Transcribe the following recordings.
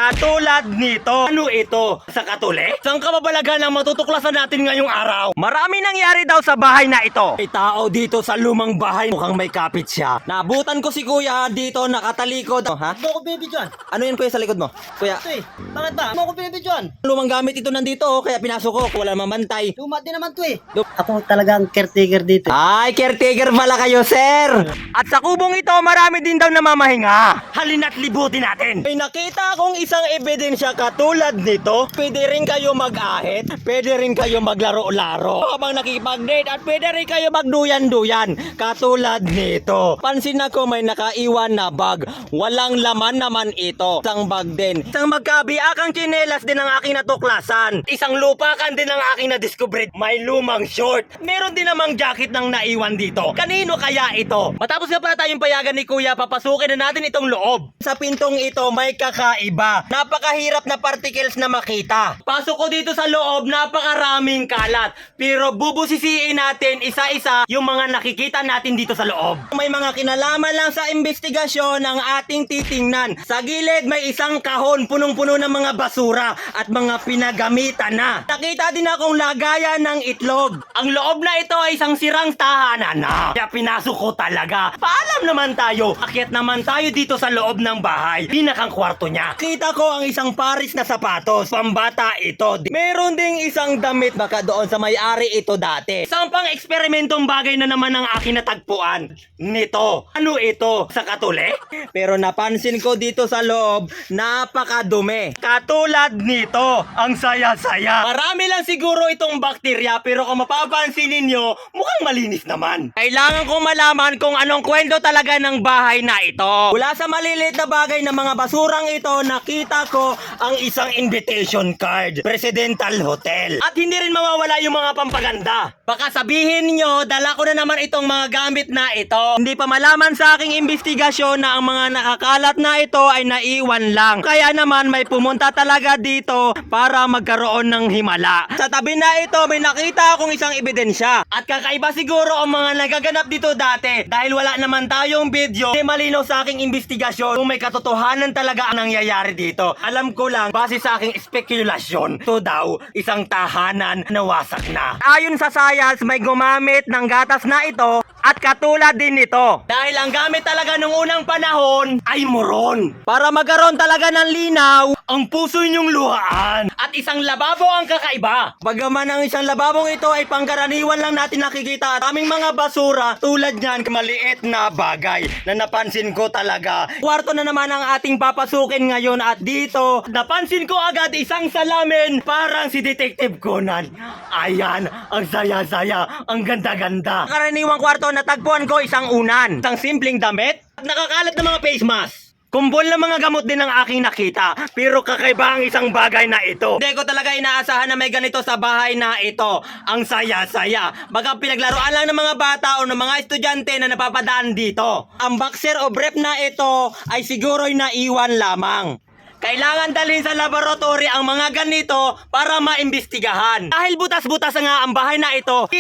Katulad nito. Ano ito? Sa Katule? Saan kababalagan ang matutuklasan natin ngayong araw? Marami nangyari daw sa bahay na ito. May tao dito sa lumang bahay. Mukhang may kapit siya. Naabutan ko si kuya dito nakatalikod. Ha? Mo ko binibidyoan. Ano yan kuya sa likod mo? Kuya, Ito eh. Bakit ba? Mo ko binibidyoan. lumang gamit ito nandito kaya pinasok ko. Wala namang bantay. Luma din naman to eh. Ako talagang caretaker dito. Ay, caretaker pala kayo, sir! At sa kubong ito, marami din daw namamahinga. Halina't libutin natin. May nakita akong isang ebidensya katulad nito. Pwede rin kayo mag-ahit, pwede rin kayo maglaro-laro habang nakipag-date at pwede rin kayo magduyan-duyan. Katulad nito. Pansin ako may nakaiwan na bag. Walang laman naman ito. Isang bag din. Isang magkabiakang tsinelas din ang aking natuklasan. Isang lupakan din ang aking nadiskubre. May lumang short. Meron din namang jacket ng naiwan dito. Kanino kaya ito? Matapos na pala tayong payagan ni Kuya, papasukin na natin itong loob. Sa pintong ito may kakaiba. Napakahirap na particles na makita. Pasok ko dito sa loob, napakaraming kalat. Pero bubusisiin natin isa-isa yung mga nakikita natin dito sa loob. May mga kinalaman lang sa investigasyon ng ating titingnan. Sa gilid may isang kahon punong-puno ng mga basura at mga pinagamitan na. Nakita din akong lagayan ng itlog. Ang loob na ito ay isang sirang tahanan na. Kaya pinasok ko talaga. Paalam naman tayo. Akyat naman tayo dito sa loob ng bahay. Pinakang kwarto niya. Kita ko ang isang paris na sapatos. Pambata ito. Meron ding isang damit baka doon sa may-ari ito dati. Isang pang eksperimentong bagay na naman ang akin natagpuan. Nito. Ano ito? Sa Katule? Pero napansin ko dito sa loob, napakadumi. Katulad nito. Ang saya-saya. Marami lang siguro itong bakterya pero kung mapapansin ninyo, mukhang malinis naman. Kailangan kong malaman kung anong kwento talaga ng bahay na ito. Mula sa maliliit na bagay na mga basurang ito, nakita ko ang isang invitation card. Presidential Hotel. At hindi rin mawawala yung mga pampaganda. Baka sabihin nyo, dala ko na naman itong mga gamit na ito. Hindi pa malaman sa aking investigasyon na ang mga nakakalat na ito ay naiwan lang. Kaya naman may pumunta talaga dito para magkaroon ng himala. Sa tabi na ito, may nakita akong isang ebidensya. At kakaiba siguro ang mga nagaganap dito dati. Dahil wala naman tayong video, hindi malinaw sa aking investigasyon kung may katotohanan talaga ang nangyayari dito. Alam ko lang, base sa aking spekulasyon, ito daw, isang tahanan na wasak na. Ayon sa science, may gumamit ng gatas na ito at katulad din nito. Dahil ang gamit talaga nung unang panahon ay moron. Para magkaroon talaga ng linaw, ang puso niyong luhaan. At isang lababo ang kakaiba. Bagaman ang isang lababong ito ay pangkaraniwan lang natin nakikita at aming mga basura tulad niyan maliit na bagay na napansin ko talaga. Kwarto na naman ang ating papasukin ngayon at dito napansin ko agad isang salamin parang si Detective Conan. Ayan, ang saya-saya, ang ganda-ganda. Karaniwang kwarto natagpuan ko isang unan, isang simpleng damit at nakakalat na mga face mask. Kumbol na mga gamot din ang aking nakita. Pero kakaiba ang isang bagay na ito. Hindi ko talaga inaasahan na may ganito sa bahay na ito. Ang saya-saya. Baka pinaglaruan lang ng mga bata o ng mga estudyante na napapadaan dito. Ang boxer o brief na ito ay siguro'y naiwan lamang. Kailangan dalhin sa laboratory ang mga ganito para maimbestigahan. Dahil butas-butas nga ang bahay na ito,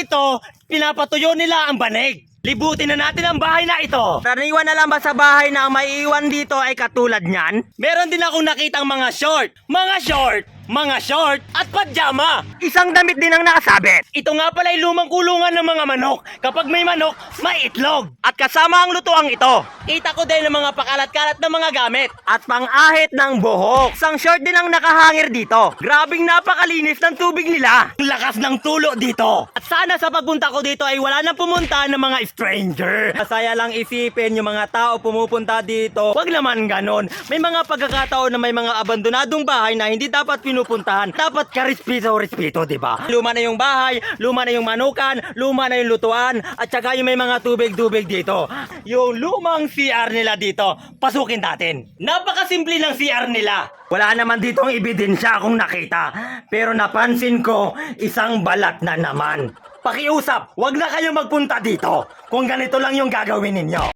pinapatuyo nila ang banig. Libutin na natin ang bahay na ito. Karaniwan na lang ba sa bahay na ang maiiwan dito ay katulad niyan? Meron din akong nakitang mga short at pajama. Isang damit din ang nakasabit. Ito nga pala ay lumang kulungan ng mga manok. Kapag may manok, may itlog. At kasama ang lutuang ito. Kita ko din ng mga pakalat-kalat na mga gamit. At pang-ahit ng buhok. Isang short din ang nakahangir dito. Grabing napakalinis ng tubig nila. Ang lakas ng tulo dito. At sana sa pagpunta ko dito ay wala nang pumunta ng mga stranger. Masaya lang isipin yung mga tao pumupunta dito. Wag naman ganon. May mga pagkakataon na may mga abandonadong bahay na hindi dapat pinupuntahan. Dapat ka-respeto, di ba? Luma na yung bahay, luma na yung manukan, luma na yung lutuan, at saka yung may mga tubig-tubig dito. Yung lumang CR nila dito, pasukin natin. Napakasimple ng CR nila. Wala naman dito ang ebidensya akong nakita. Pero napansin ko, isang balat na naman. Pakiusap, wag na kayo magpunta dito kung ganito lang yung gagawin ninyo.